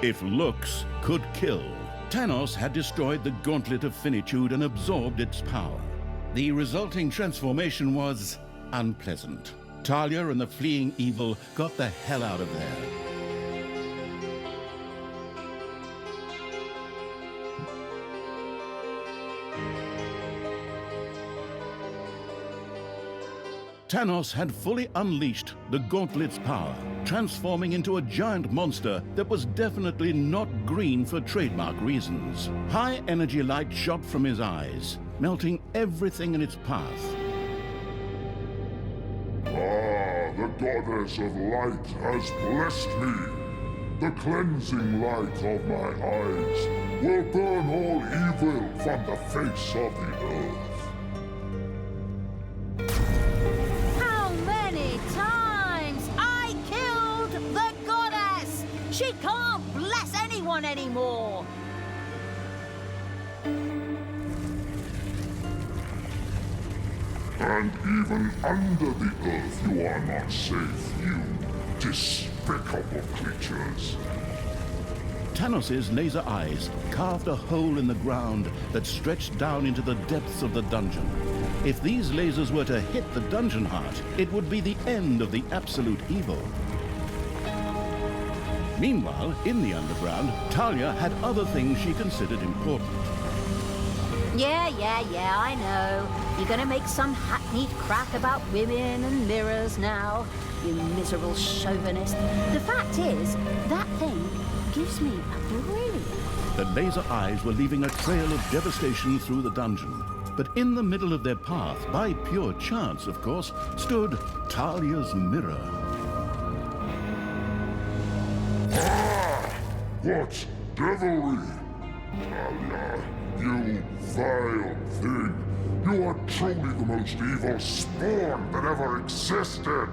If looks could kill, Thanos had destroyed the Gauntlet of Finitude and absorbed its power. The resulting transformation was unpleasant. Talia and the fleeing evil got the hell out of there. Thanos had fully unleashed the Gauntlet's power, transforming into a giant monster that was definitely not green for trademark reasons. High energy light shot from his eyes, melting everything in its path. The goddess of light has blessed me. The cleansing light of my eyes will burn all evil from the face of the earth. How many times I killed the goddess? She can't bless anyone anymore. And even under the earth you are not safe, you despicable creatures. Thanos' laser eyes carved a hole in the ground that stretched down into the depths of the dungeon. If these lasers were to hit the dungeon heart, it would be the end of the absolute evil. Meanwhile, in the underground, Talia had other things she considered important. Yeah, I know. You're gonna make some hackneyed crap about women and mirrors now, you miserable chauvinist. The fact is, that thing gives me a brilliant... The laser eyes were leaving a trail of devastation through the dungeon. But in the middle of their path, by pure chance, of course, stood Talia's mirror. Ah! What devilry! Talia, you vile thing! You are truly the most evil spawn that ever existed!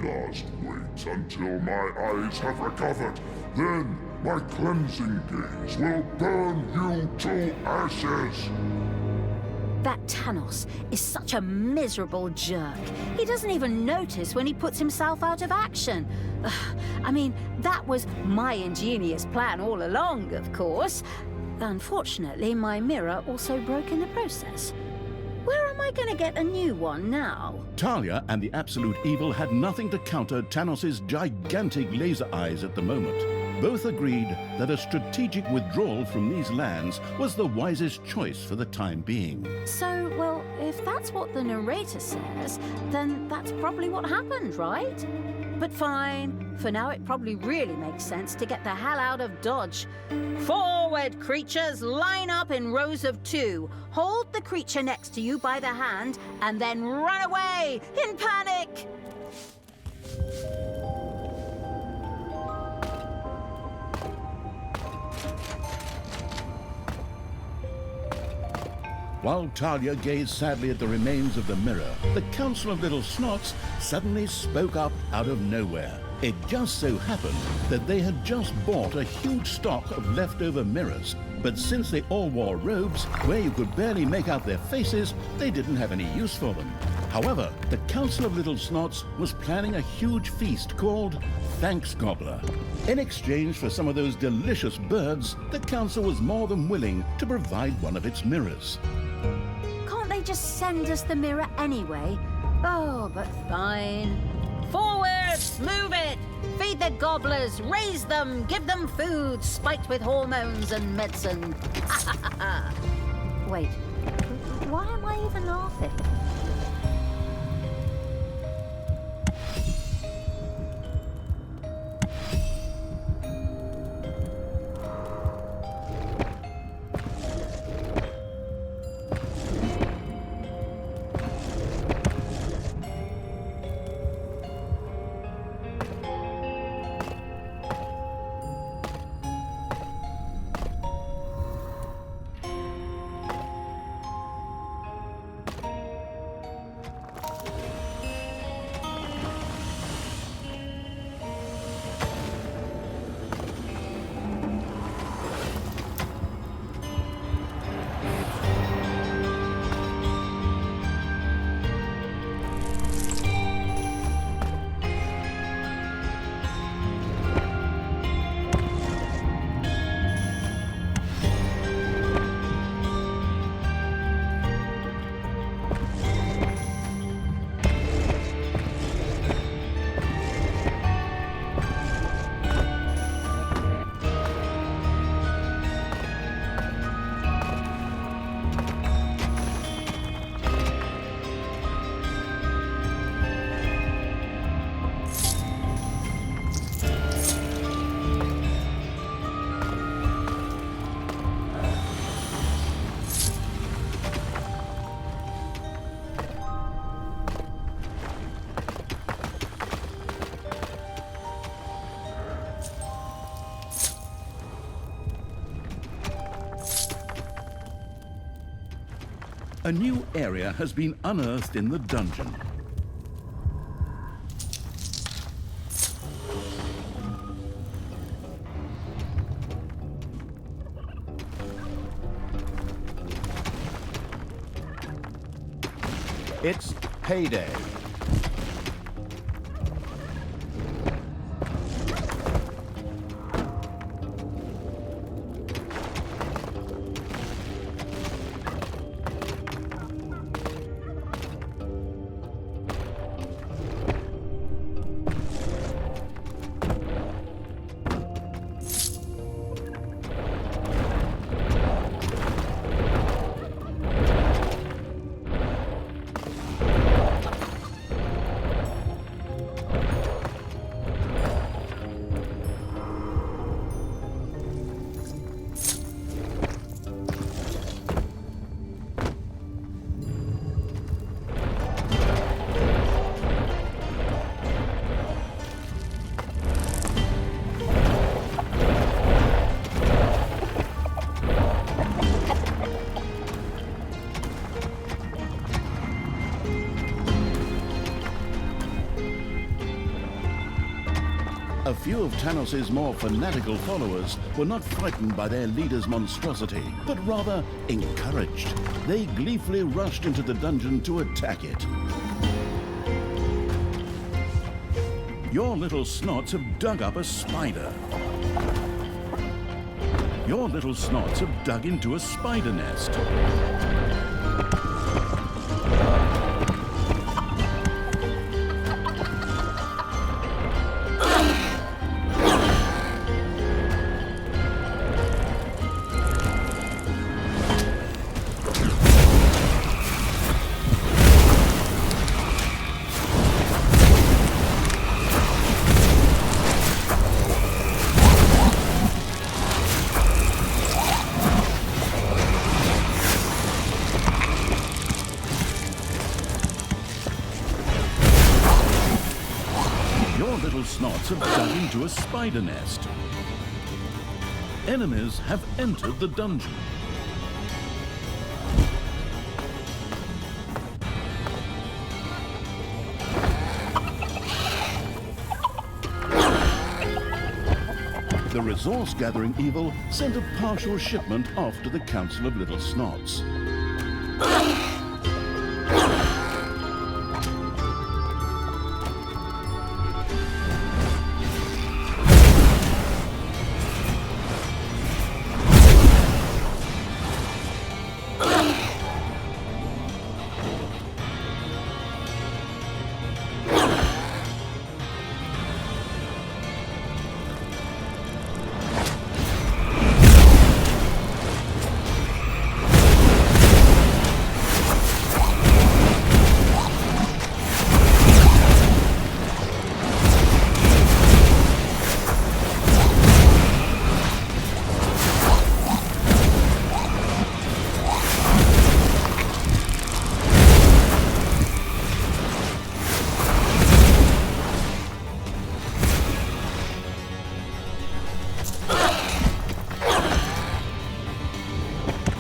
Just wait until my eyes have recovered. Then my cleansing gaze will burn you to ashes! That Thanos is such a miserable jerk. He doesn't even notice when he puts himself out of action. I mean, that was my ingenious plan all along, of course. Unfortunately, my mirror also broke in the process. Where am I going to get a new one now? Talia and the Absolute Evil had nothing to counter Thanos' gigantic laser eyes at the moment. Both agreed that a strategic withdrawal from these lands was the wisest choice for the time being. So, well, if that's what the narrator says, then that's probably what happened, right? But fine. For now, it probably really makes sense to get the hell out of Dodge. Forward, creatures! Line up in rows of 2. Hold the creature next to you by the hand, and then run away in panic! While Talia gazed sadly at the remains of the mirror, the Council of Little Snots suddenly spoke up out of nowhere. It just so happened that they had just bought a huge stock of leftover mirrors, but since they all wore robes, where you could barely make out their faces, they didn't have any use for them. However, the Council of Little Snots was planning a huge feast called Thanks Gobbler. In exchange for some of those delicious birds, the Council was more than willing to provide one of its mirrors. Can't they just send us the mirror anyway? Oh, but fine. Forward! Move it! Feed the gobblers, raise them, give them food, spiked with hormones and medicine. Wait, why am I even laughing? A new area has been unearthed in the dungeon. It's payday. A few of Tanos' more fanatical followers were not frightened by their leader's monstrosity, but rather encouraged. They gleefully rushed into the dungeon to attack it. Your little snots have dug up a spider. Your little snots have dug into a spider nest. Your little snots have dug into a spider nest. Enemies have entered the dungeon. The resource-gathering evil sent a partial shipment off to the Council of Little Snots.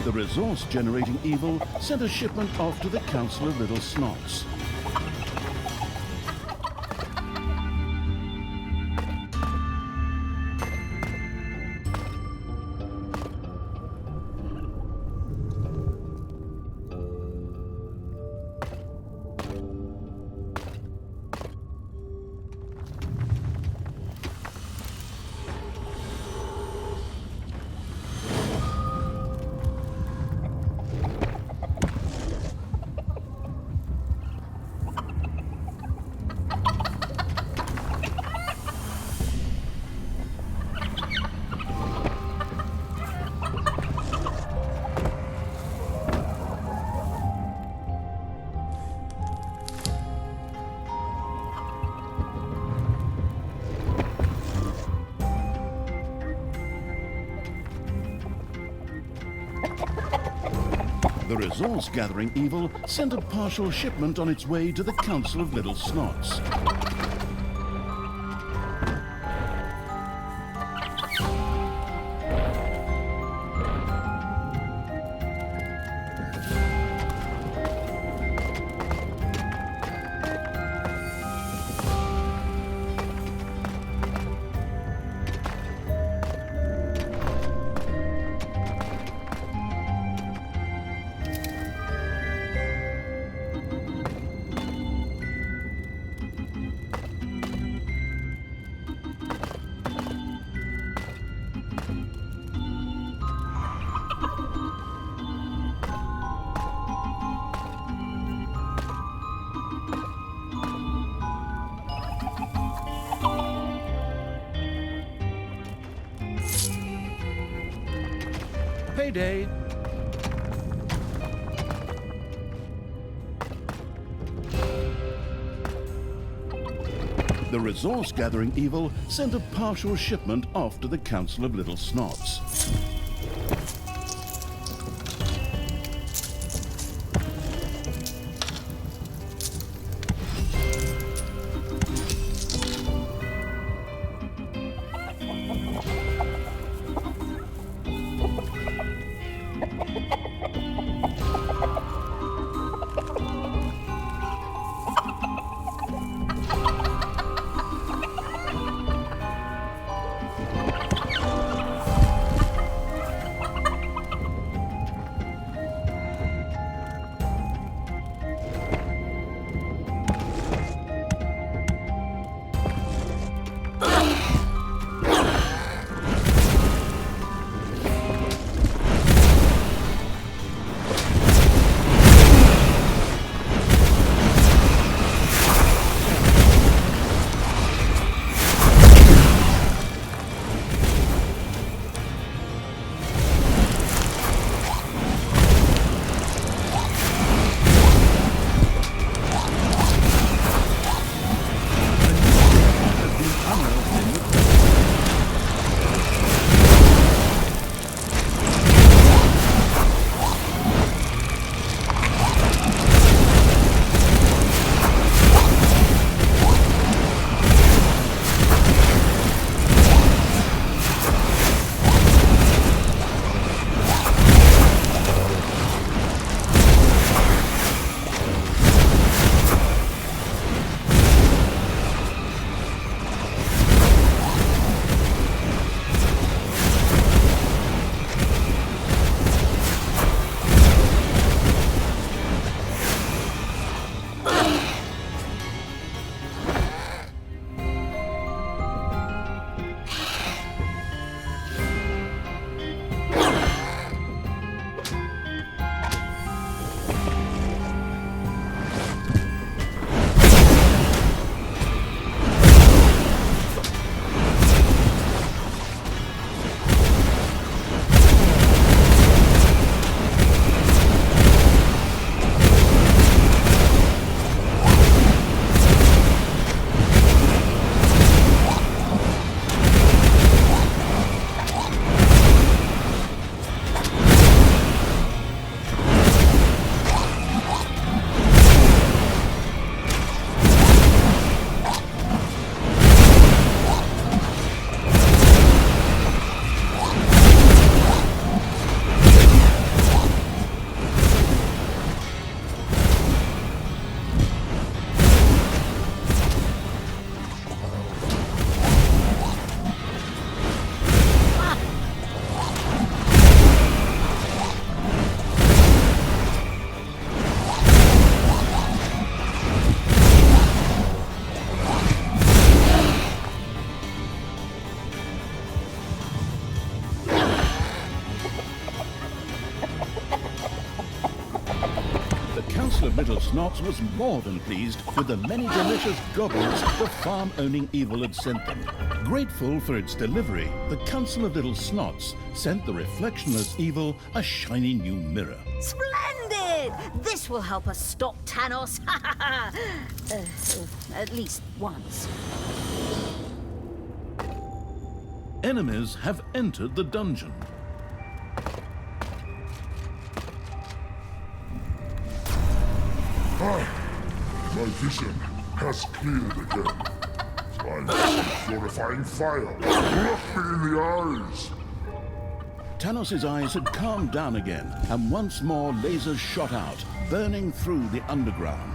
The resource-generating evil sent a shipment off to the Council of Little Snots. The resource-gathering evil sent a partial shipment on its way to the Council of Little Snots. Payday! The resource-gathering evil sent a partial shipment off to the Council of Little Snots. Council of Little Snots was more than pleased with the many delicious gobbles the farm-owning evil had sent them. Grateful for its delivery, the Council of Little Snots sent the reflectionless evil a shiny new mirror. Splendid! This will help us stop Tanos. At least once. Enemies have entered the dungeon. My vision has cleared again. I see purifying fire. Look me in the eyes. Tanos' eyes had calmed down again, and once more lasers shot out, burning through the underground.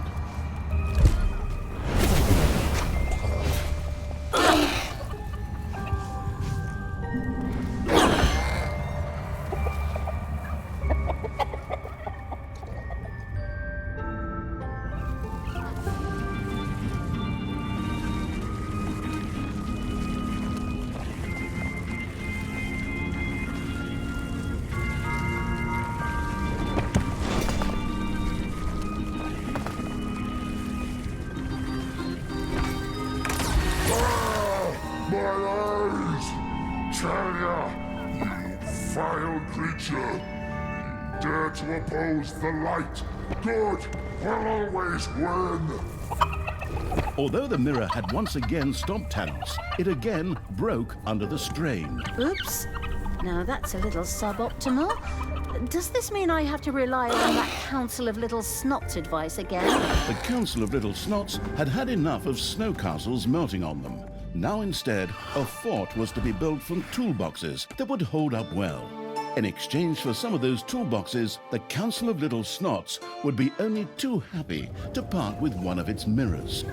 Thalia, you vile creature! You dare to oppose the light! Good will always win! Although the mirror had once again stopped Tanos, it again broke under the strain. Oops. Now that's a little suboptimal. Does this mean I have to rely on that Council of Little Snots advice again? The Council of Little Snots had had enough of snow castles melting on them. Now instead, a fort was to be built from toolboxes that would hold up well. In exchange for some of those toolboxes, the Council of Little Snots would be only too happy to part with one of its mirrors.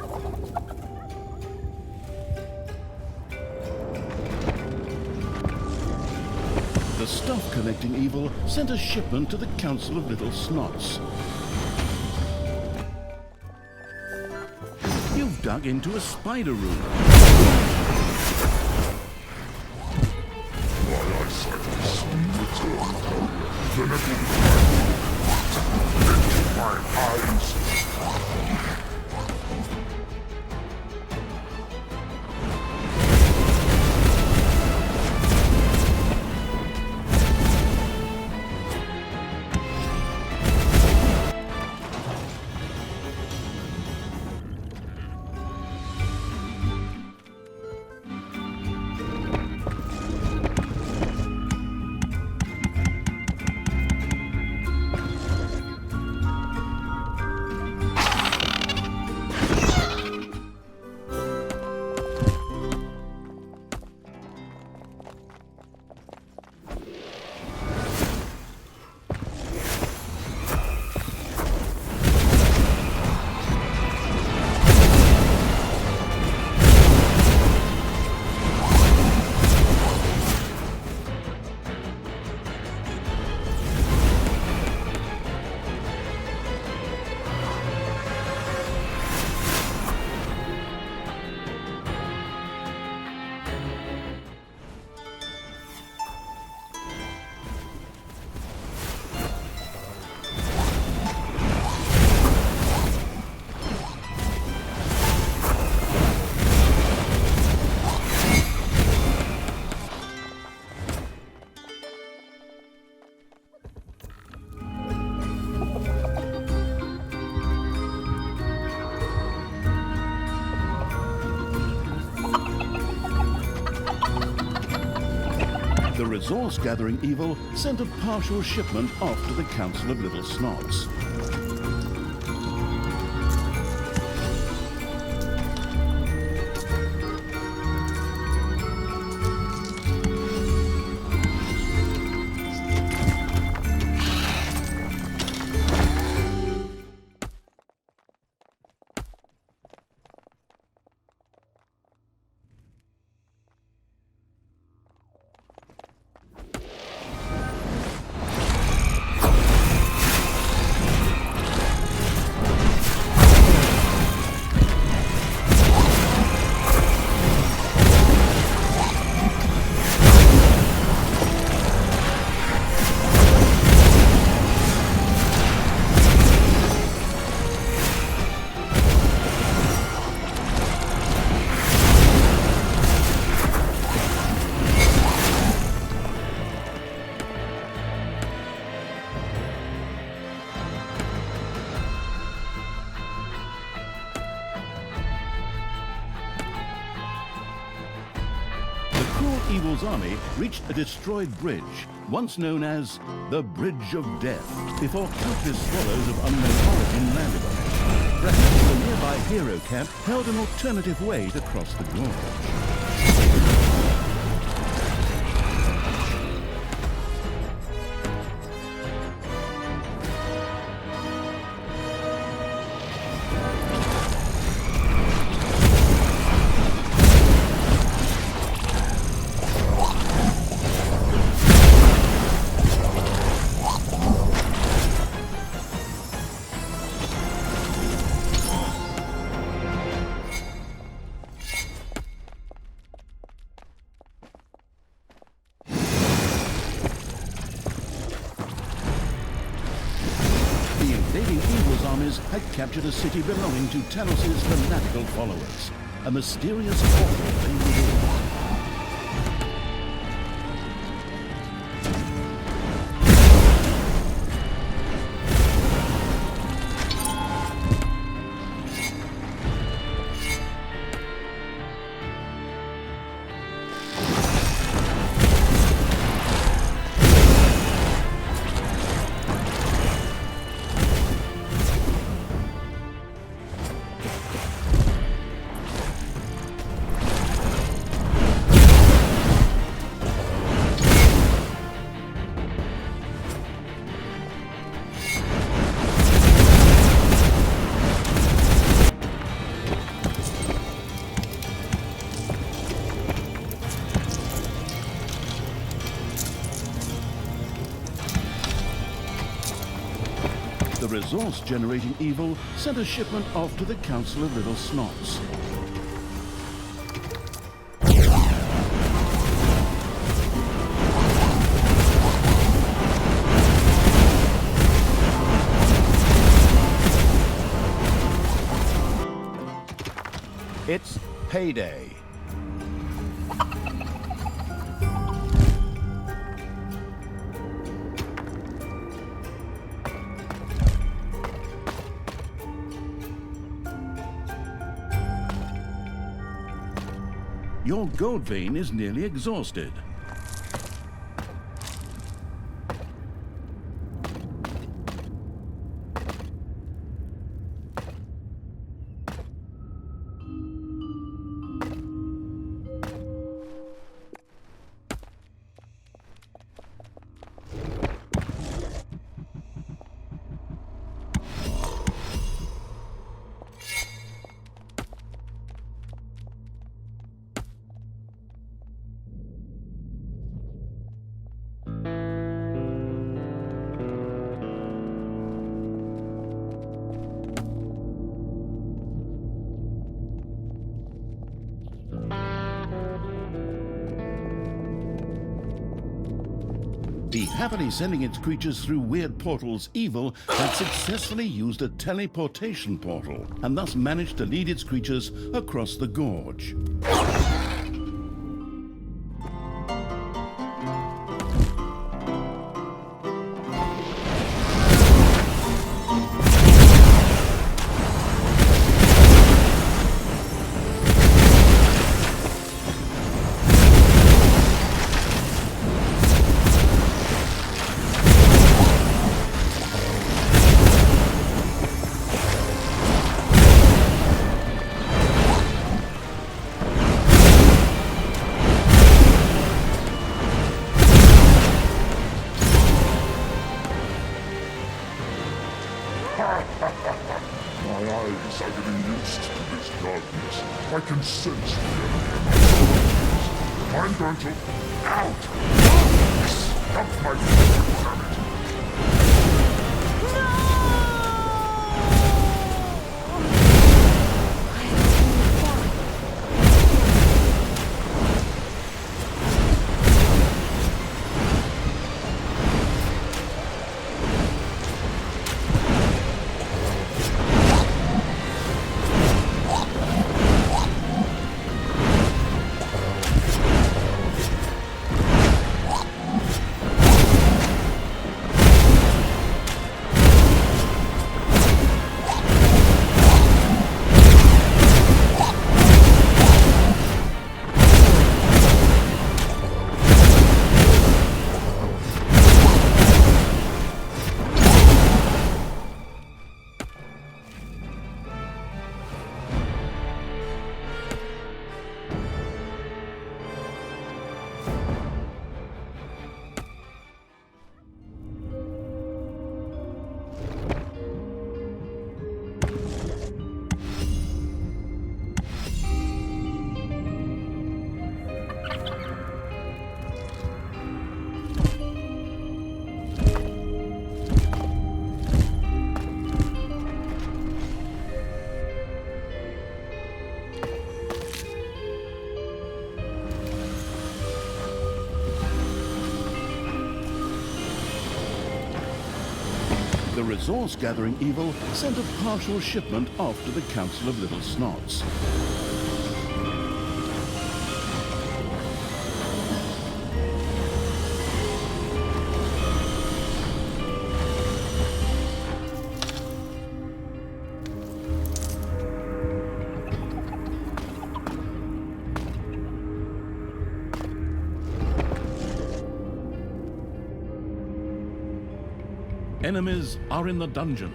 The Stuff Collecting Evil sent a shipment to the Council of Little Snots. You've dug into a spider room. My eyesight will soon return, then it will into my eyes. The resource-gathering evil sent a partial shipment off to the Council of Little Snots. Evil's army reached a destroyed bridge, once known as the Bridge of Death, before countless swallows of unknown origin landed on it. Perhaps the nearby hero camp held an alternative way to cross the gorge. Invading Evil's armies had captured a city belonging to Tanos' fanatical followers. A mysterious portal lay within. The resource-generating evil sent a shipment off to the Council of Little Snots. It's payday. Your gold vein is nearly exhausted. The happily sending its creatures through weird portals, evil had successfully used a teleportation portal and thus managed to lead its creatures across the gorge. My eyes are getting used to this darkness. I can sense the enemy. I'm going to out. Stop my foot, damn it. The resource-gathering evil sent a partial shipment off to the Council of Little Snots. Enemies are in the dungeon.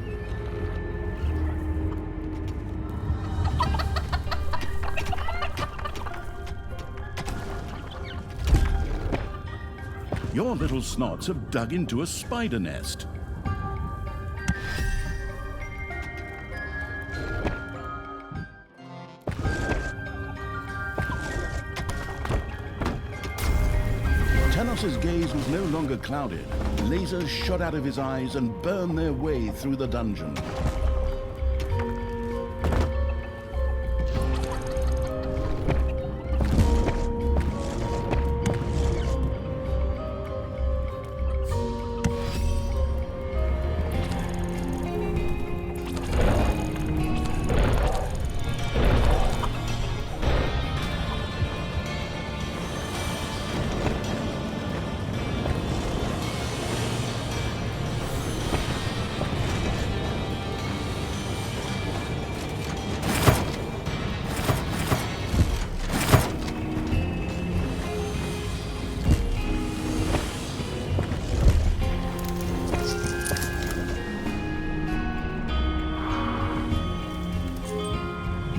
Your little snots have dug into a spider nest. Tanos's gaze was no longer clouded. Lasers shot out of his eyes and burned their way through the dungeon.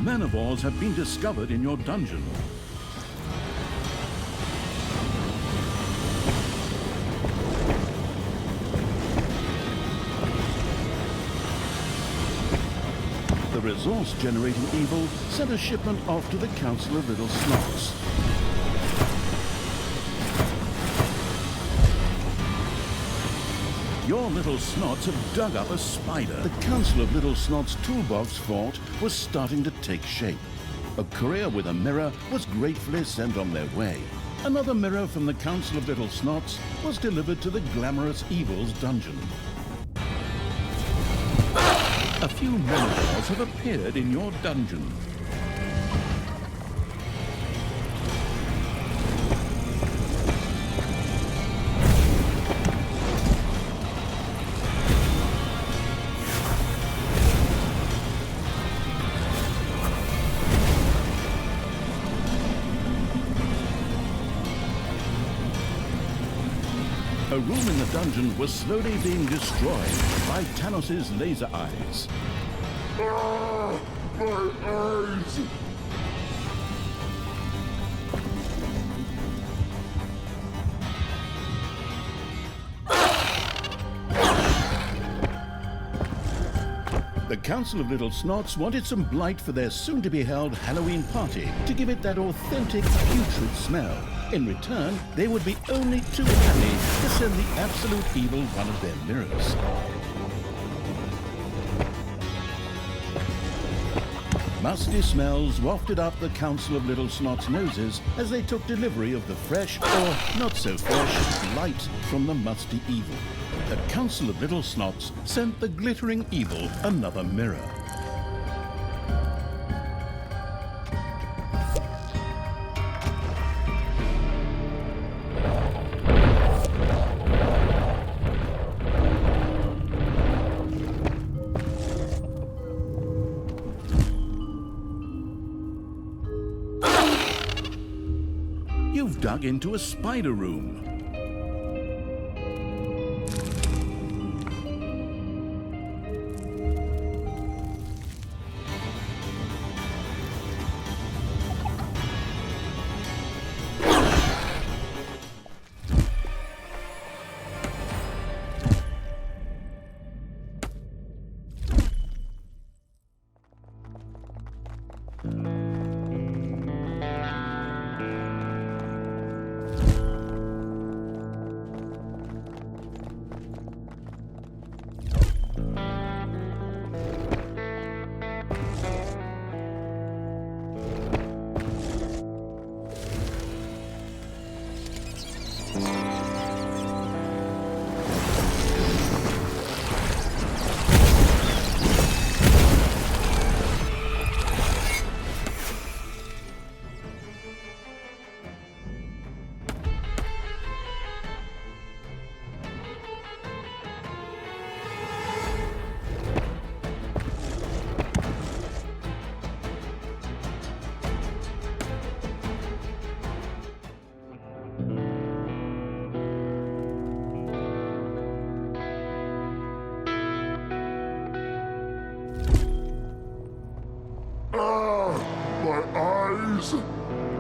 Manivores have been discovered in your dungeon. The resource-generating evil sent a shipment off to the Council of Little Snots. Your little snots have dug up a spider. The Council of Little Snots' toolbox fort was starting to take shape. A courier with a mirror was gratefully sent on their way. Another mirror from the Council of Little Snots was delivered to the Glamorous Evil's dungeon. A few Manivores have appeared in your dungeon. A room in the dungeon was slowly being destroyed by Tanos's laser eyes. Ah, my eyes! The Council of Little Snots wanted some blight for their soon-to-be-held Halloween party to give it that authentic, putrid smell. In return, they would be only too happy to send the Absolute Evil one of their mirrors. Musty smells wafted up the Council of Little Snots' noses as they took delivery of the fresh, or not-so-fresh, light from the musty evil. The Council of Little Snots sent the glittering evil another mirror. You've dug into a spider room.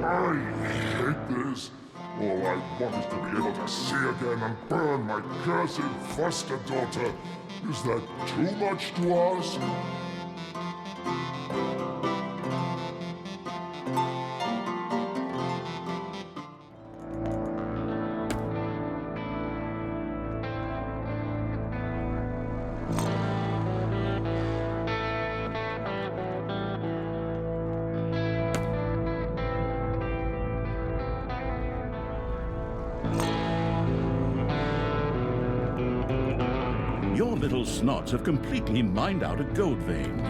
I hate this. All I want is to be able to see again and burn my cursed foster daughter. Is that too much to ask? Your little snots have completely mined out a gold vein.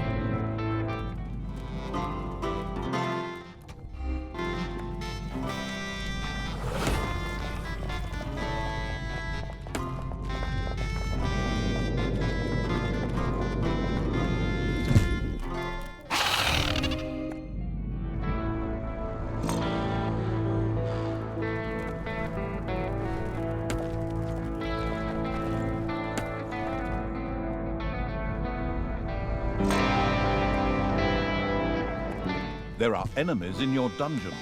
There are enemies in your dungeon.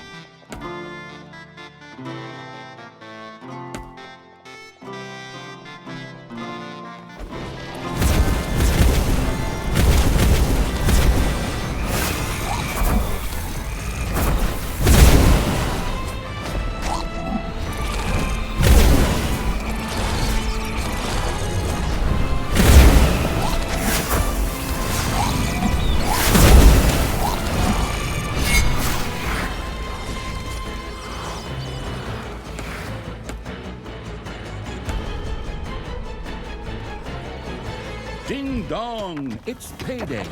Ding dong! It's payday!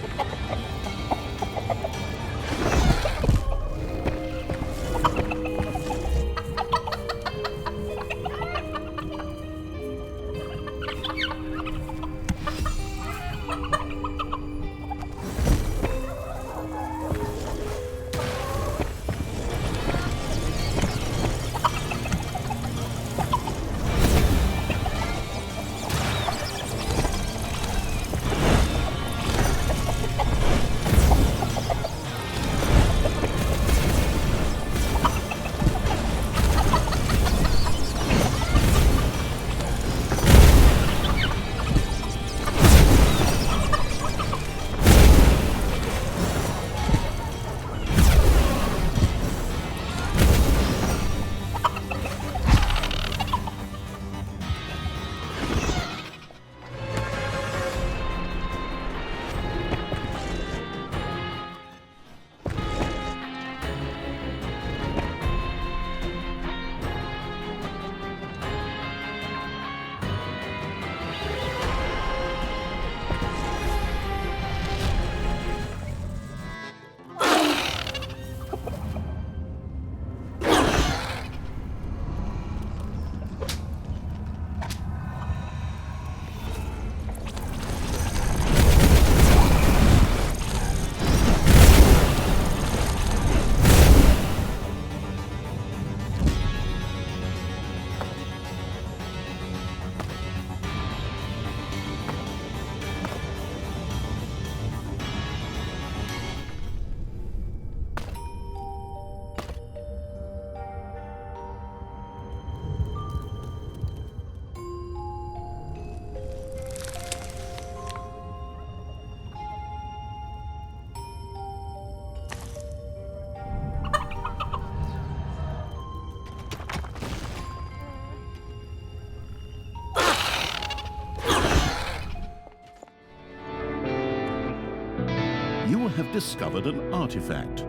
You have discovered an artifact.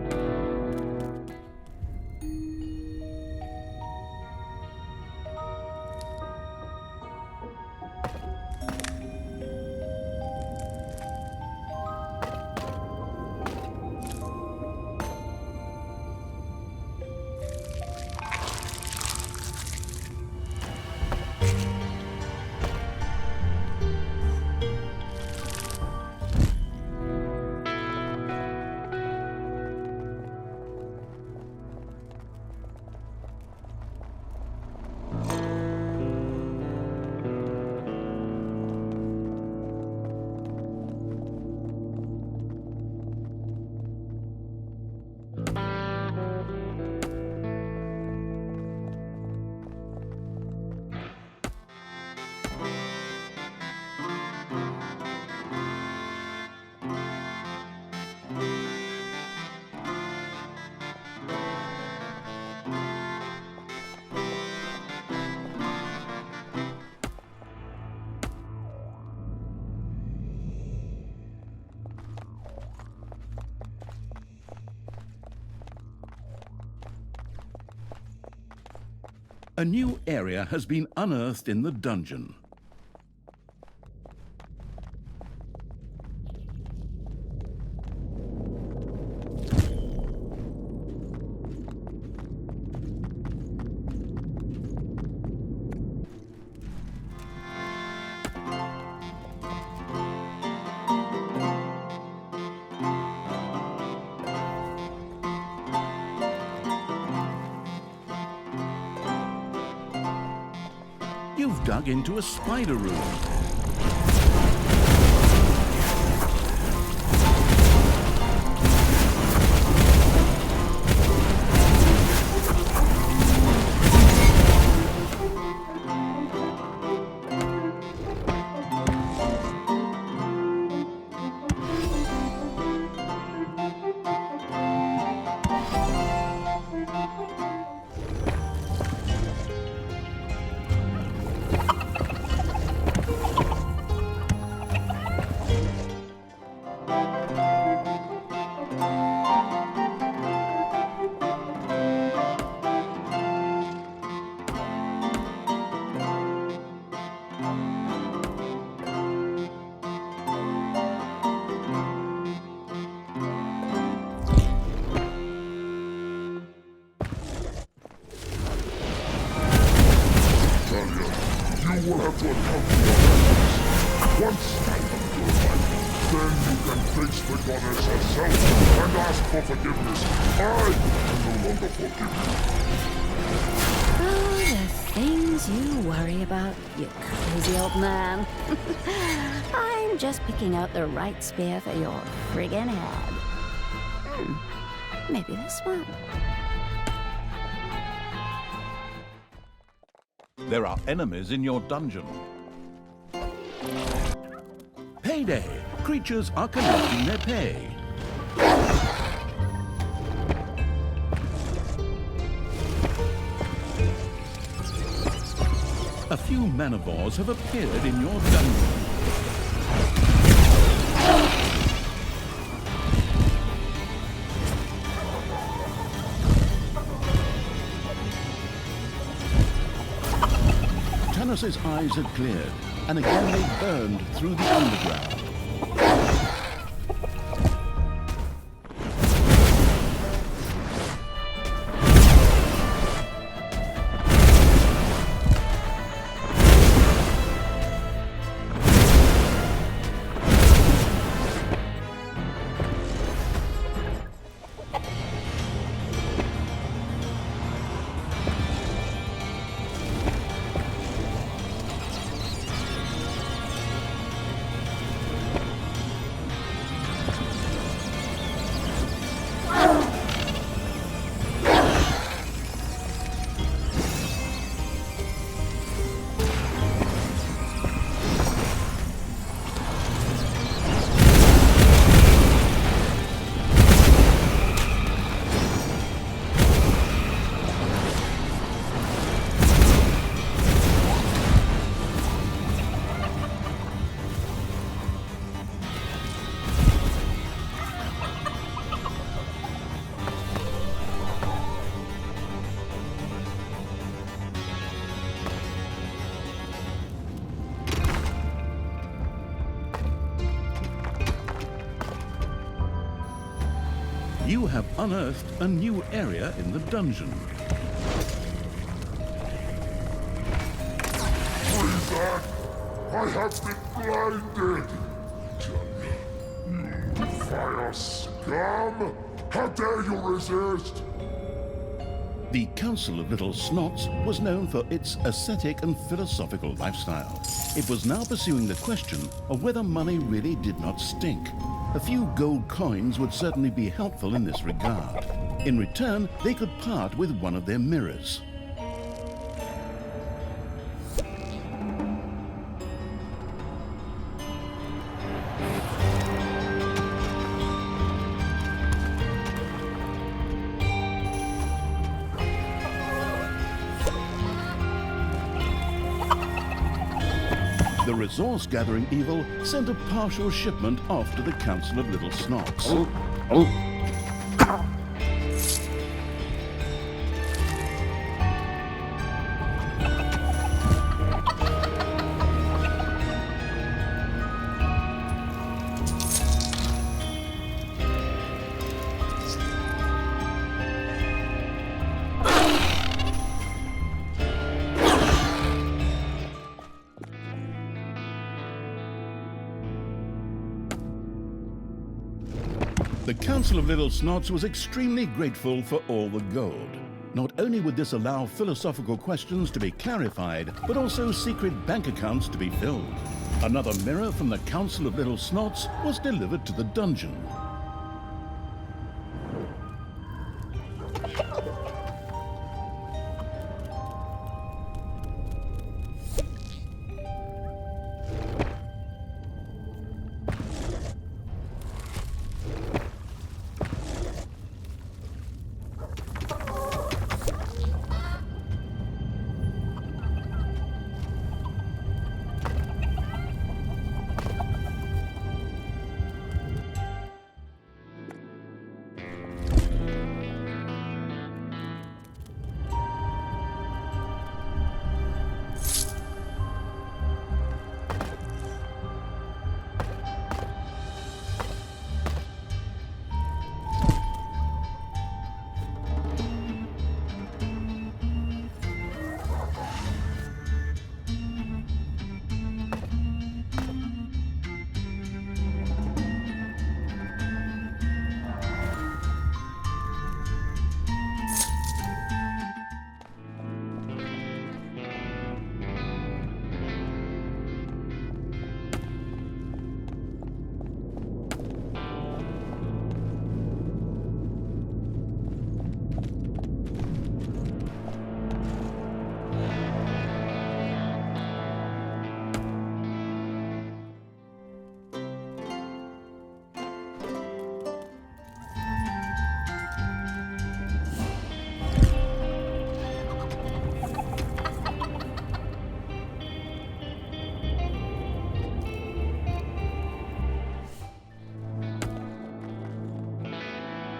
A new area has been unearthed in the dungeon. you've dug into a spider room. You will have to account for your actions. Once Skyrim purified, then you can face the goddess herself and ask for forgiveness. I can no longer forgive you. Oh, the things you worry about, you crazy old man. I'm just picking out the right spear for your friggin' head. Maybe this one. There are enemies in your dungeon. Payday! Creatures are collecting their pay. A few manivores have appeared in your dungeon. Tanos's eyes had cleared, and again they burned through the underground. You have unearthed a new area in the dungeon. Freezak! I have been blinded! You vile scum! How dare you resist? The Council of Little Snots was known for its ascetic and philosophical lifestyle. It was now pursuing the question of whether money really did not stink. A few gold coins would certainly be helpful in this regard. In return, they could part with one of their mirrors. The resource-gathering evil sent a partial shipment off to the Council of Little Snots. The Council of Little Snots was extremely grateful for all the gold. Not only would this allow philosophical questions to be clarified, but also secret bank accounts to be filled. Another mirror from the Council of Little Snots was delivered to the dungeon.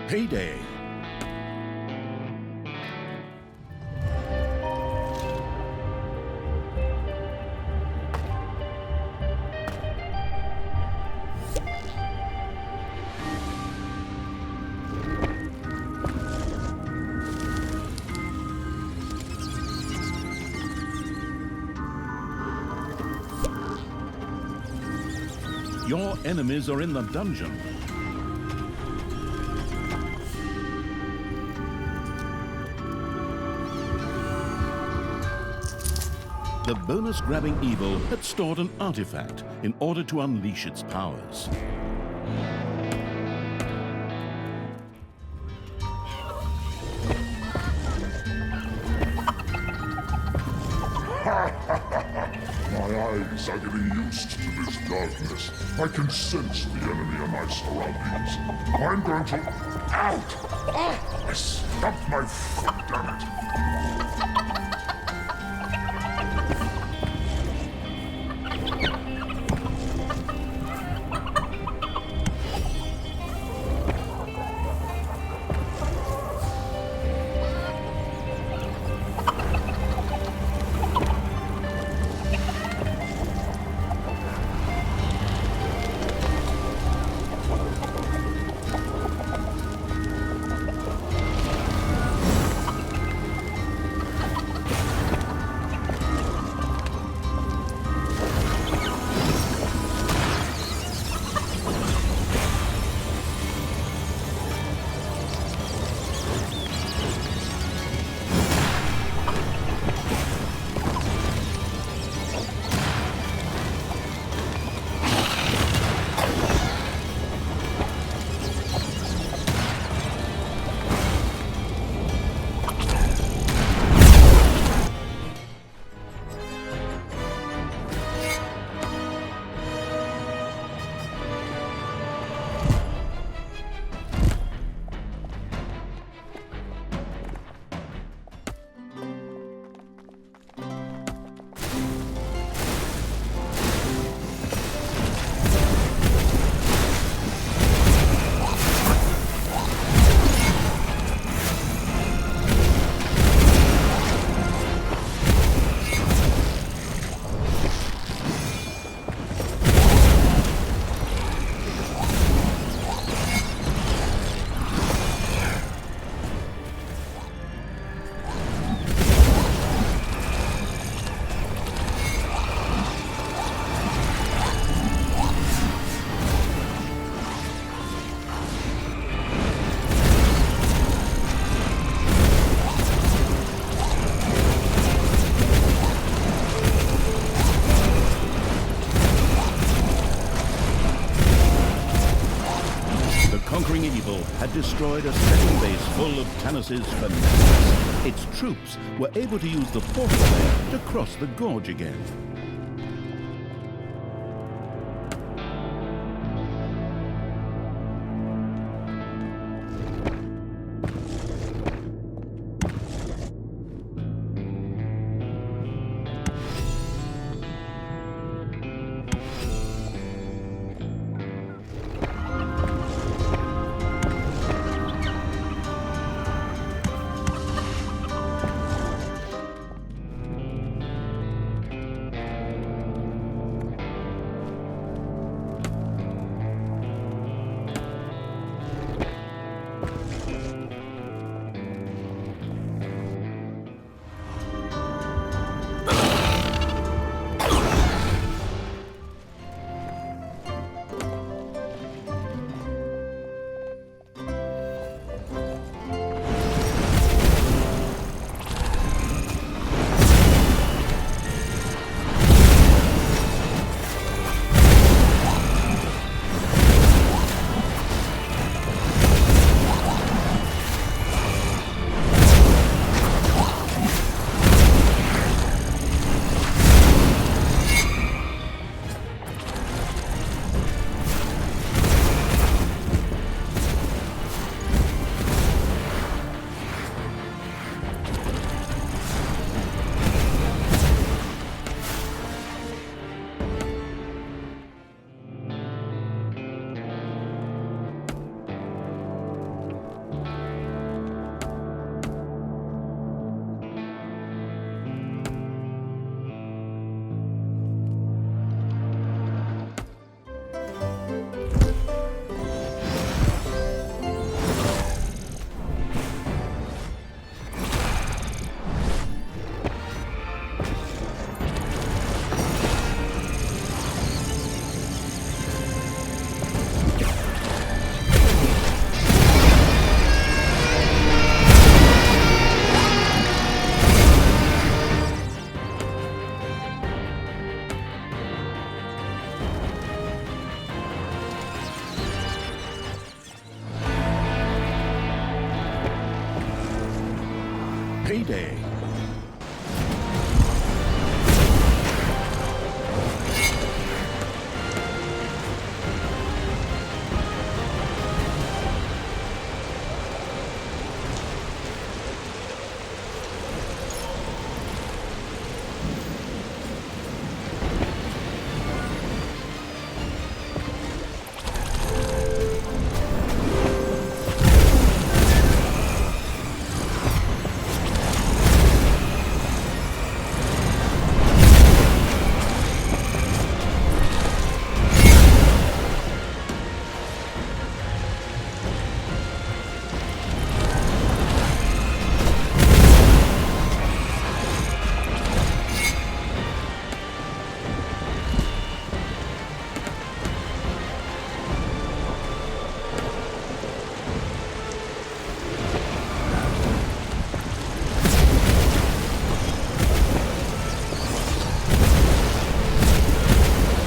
Payday. Your enemies are in the dungeon. The bonus-grabbing evil had stored an artifact in order to unleash its powers. My eyes are getting used to this darkness. I can sense the enemy in my surroundings. I'm going to... Out! Ah! I stumped my foot, damn it! people had destroyed a second base full of Tanos's fanatics, its troops were able to use the portal there to cross the gorge again. Payday.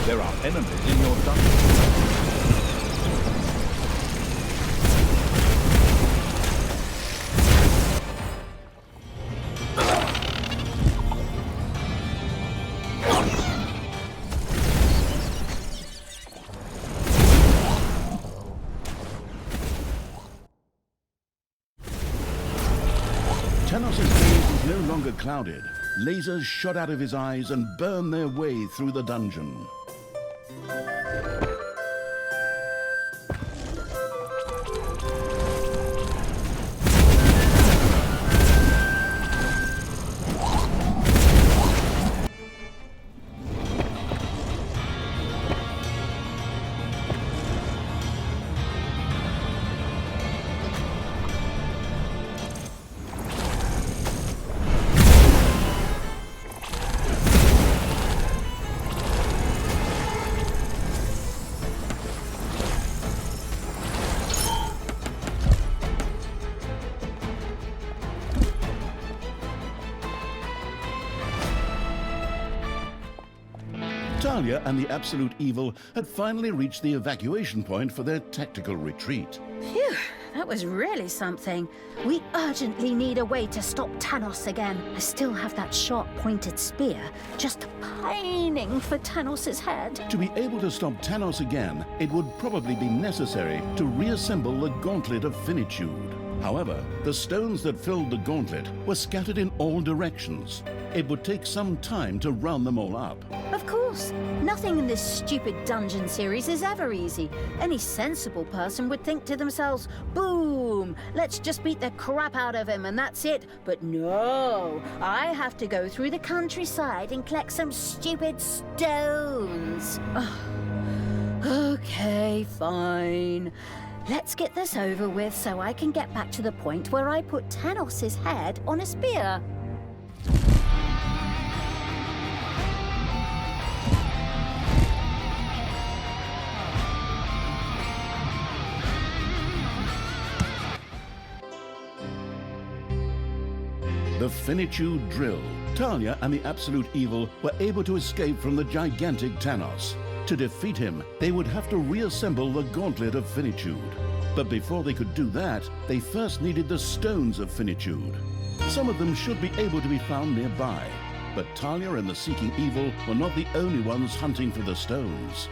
There are enemies in your dungeon. Tanos' gaze was no longer clouded. Lasers shot out of his eyes and burned their way through the dungeon. Talia and the Absolute Evil had finally reached the evacuation point for their tactical retreat. Phew, that was really something. We urgently need a way to stop Tanos again. I still have that sharp-pointed spear, just pining for Tanos's head. To be able to stop Tanos again, it would probably be necessary to reassemble the Gauntlet of Finitude. However, the stones that filled the gauntlet were scattered in all directions. It would take some time to round them all up. Of course, nothing in this stupid dungeon series is ever easy. Any sensible person would think to themselves, boom, let's just beat the crap out of him and that's it. But no, I have to go through the countryside and collect some stupid stones. Okay, fine. Let's get this over with so I can get back to the point where I put Tanos' head on a spear. The Finitude Drill. Talia and the Absolute Evil were able to escape from the gigantic Tanos. To defeat him, they would have to reassemble the Gauntlet of Finitude. But before they could do that, they first needed the Stones of Finitude. Some of them should be able to be found nearby, but Talia and the Seeking Evil were not the only ones hunting for the stones.